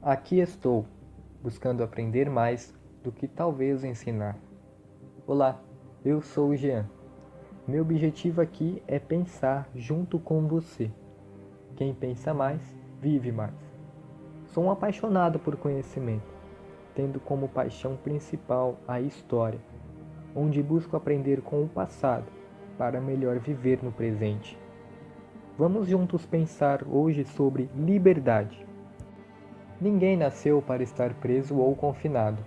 Aqui estou, buscando aprender mais do que talvez ensinar. Olá, eu sou o Jean. Meu objetivo aqui é pensar junto com você. Quem pensa mais, vive mais. Sou um apaixonado por conhecimento, tendo como paixão principal a história, onde busco aprender com o passado para melhor viver no presente. Vamos juntos pensar hoje sobre liberdade. Ninguém nasceu para estar preso ou confinado,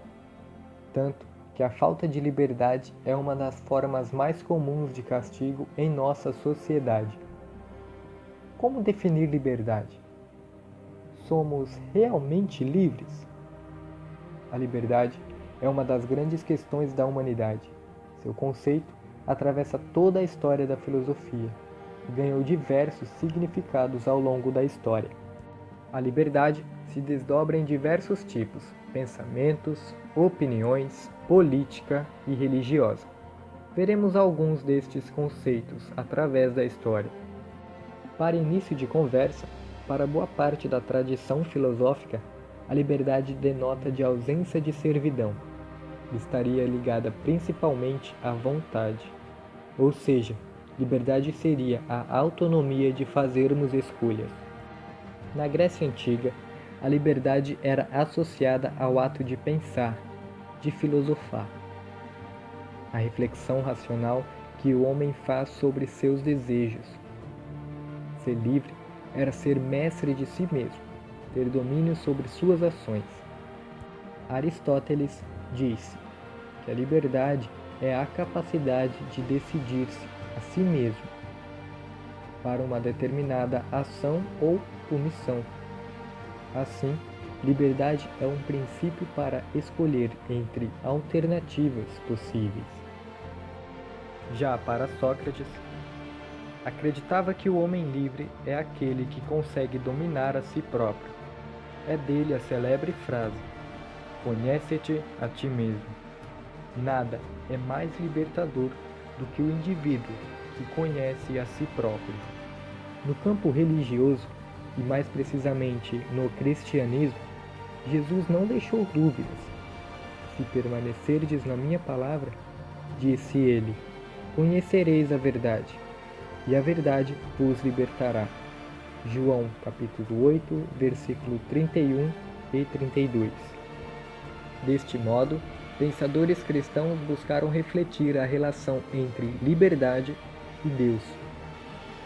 tanto que a falta de liberdade é uma das formas mais comuns de castigo em nossa sociedade. Como definir liberdade? Somos realmente livres? A liberdade é uma das grandes questões da humanidade. Seu conceito atravessa toda a história da filosofia e ganhou diversos significados ao longo da história. A liberdade se desdobra em diversos tipos: pensamentos, opiniões, política e religiosa. Veremos alguns destes conceitos através da história. Para início de conversa, para boa parte da tradição filosófica, a liberdade denota de ausência de servidão. Estaria ligada principalmente à vontade. Ou seja, liberdade seria a autonomia de fazermos escolhas. Na Grécia Antiga, a liberdade era associada ao ato de pensar, de filosofar. A reflexão racional que o homem faz sobre seus desejos. Ser livre era ser mestre de si mesmo, ter domínio sobre suas ações. Aristóteles disse que a liberdade é a capacidade de decidir-se a si mesmo para uma determinada ação ou omissão. Assim, liberdade é um princípio para escolher entre alternativas possíveis. Já para Sócrates, acreditava que o homem livre é aquele que consegue dominar a si próprio. É dele a célebre frase: "Conhece-te a ti mesmo". Nada é mais libertador do que o indivíduo que conhece a si próprio. No campo religioso, e mais precisamente no cristianismo, Jesus não deixou dúvidas. Se permanecerdes na minha palavra, disse ele, conhecereis a verdade, e a verdade vos libertará. João capítulo 8, versículo 31 e 32. Deste modo, pensadores cristãos buscaram refletir a relação entre liberdade e Deus.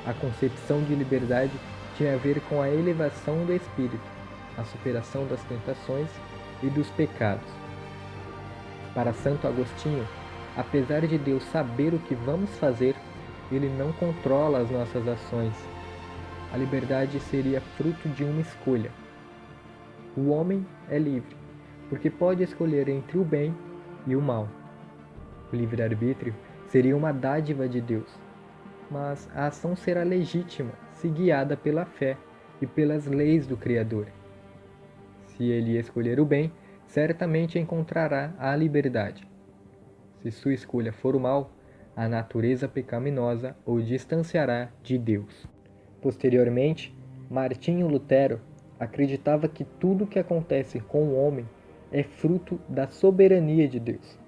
A concepção de liberdade tinha a ver com a elevação do espírito, a superação das tentações e dos pecados. Para Santo Agostinho, apesar de Deus saber o que vamos fazer, ele não controla as nossas ações. A liberdade seria fruto de uma escolha. O homem é livre, porque pode escolher entre o bem e o mal. O livre-arbítrio seria uma dádiva de Deus, mas a ação será legítima se guiada pela fé e pelas leis do Criador. Se ele escolher o bem, certamente encontrará a liberdade. Se sua escolha for o mal, a natureza pecaminosa o distanciará de Deus. Posteriormente, Martinho Lutero acreditava que tudo o que acontece com o homem é fruto da soberania de Deus,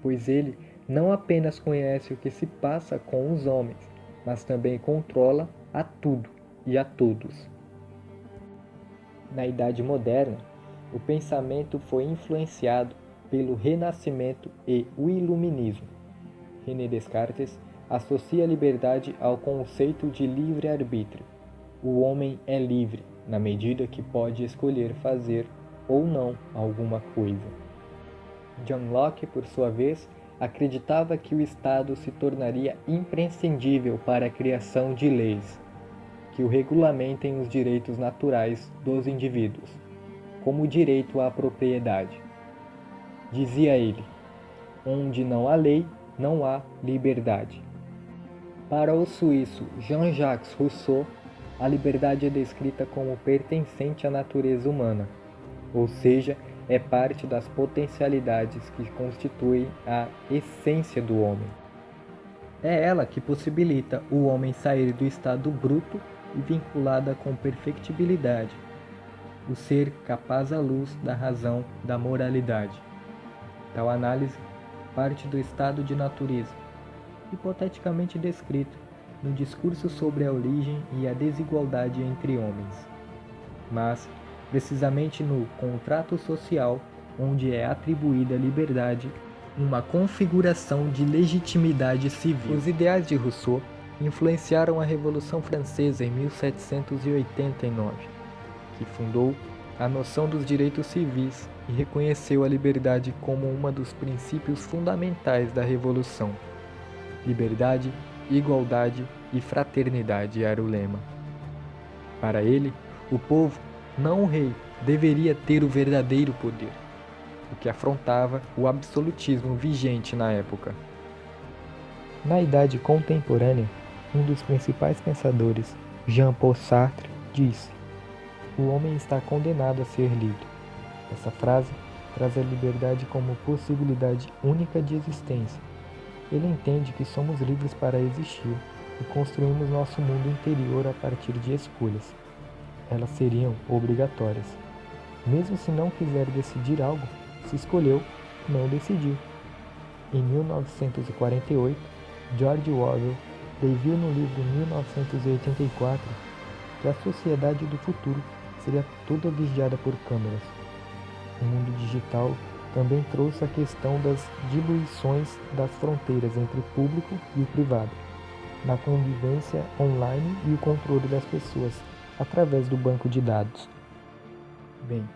pois ele não apenas conhece o que se passa com os homens, mas também controla a tudo e a todos. Na Idade Moderna, o pensamento foi influenciado pelo Renascimento e o Iluminismo. René Descartes associa a liberdade ao conceito de livre-arbítrio. O homem é livre na medida que pode escolher fazer ou não alguma coisa. John Locke, por sua vez, acreditava que o Estado se tornaria imprescindível para a criação de leis que o regulamentem os direitos naturais dos indivíduos, como o direito à propriedade. Dizia ele: onde não há lei, não há liberdade. Para o suíço Jean-Jacques Rousseau, a liberdade é descrita como pertencente à natureza humana, ou seja, é parte das potencialidades que constituem a essência do homem. É ela que possibilita o homem sair do estado bruto e vinculada com perfectibilidade. o ser capaz à luz da razão da moralidade. Tal análise parte do estado de natureza, hipoteticamente descrito no discurso sobre a origem e a desigualdade entre homens, mas precisamente no contrato social, onde é atribuída a liberdade uma configuração de legitimidade civil. Os ideais de Rousseau influenciaram a Revolução Francesa em 1789, que fundou a noção dos direitos civis e reconheceu a liberdade como um dos princípios fundamentais da Revolução. Liberdade, igualdade e fraternidade era o lema. Para ele, o povo, não o rei, deveria ter o verdadeiro poder, o que afrontava o absolutismo vigente na época. Na idade contemporânea, um dos principais pensadores, Jean-Paul Sartre, disse: "O homem está condenado a ser livre." Essa frase traz a liberdade como possibilidade única de existência. Ele entende que somos livres para existir e construímos nosso mundo interior a partir de escolhas. Elas seriam obrigatórias. Mesmo se não quiser decidir algo, se escolheu, não decidiu. Em 1948, George Orwell previu no livro 1984 que a sociedade do futuro seria toda vigiada por câmeras. O mundo digital também trouxe a questão das diluições das fronteiras entre o público e o privado, na convivência online e o controle das pessoas através do banco de dados. Bem,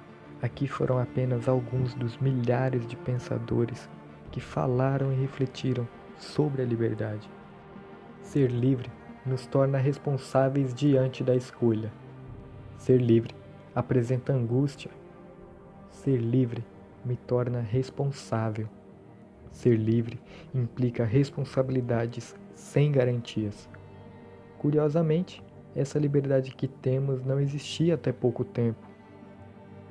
aqui foram apenas alguns dos milhares de pensadores que falaram e refletiram sobre a liberdade. Ser livre nos torna responsáveis diante da escolha. Ser livre apresenta angústia. Ser livre me torna responsável. Ser livre implica responsabilidades sem garantias. Curiosamente, essa liberdade que temos não existia até pouco tempo,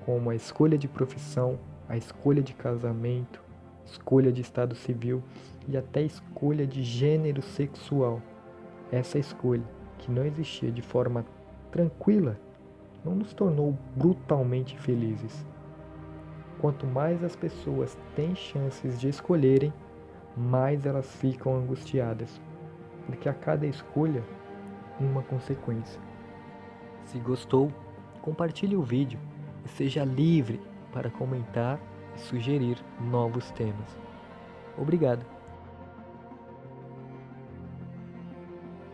como a escolha de profissão, a escolha de casamento, escolha de estado civil e até escolha de gênero sexual. Essa escolha, que não existia de forma tranquila, não nos tornou brutalmente felizes. Quanto mais as pessoas têm chances de escolherem, mais elas ficam angustiadas, porque a cada escolha, uma consequência. Se gostou, compartilhe o vídeo e seja livre para comentar e sugerir novos temas. Obrigado.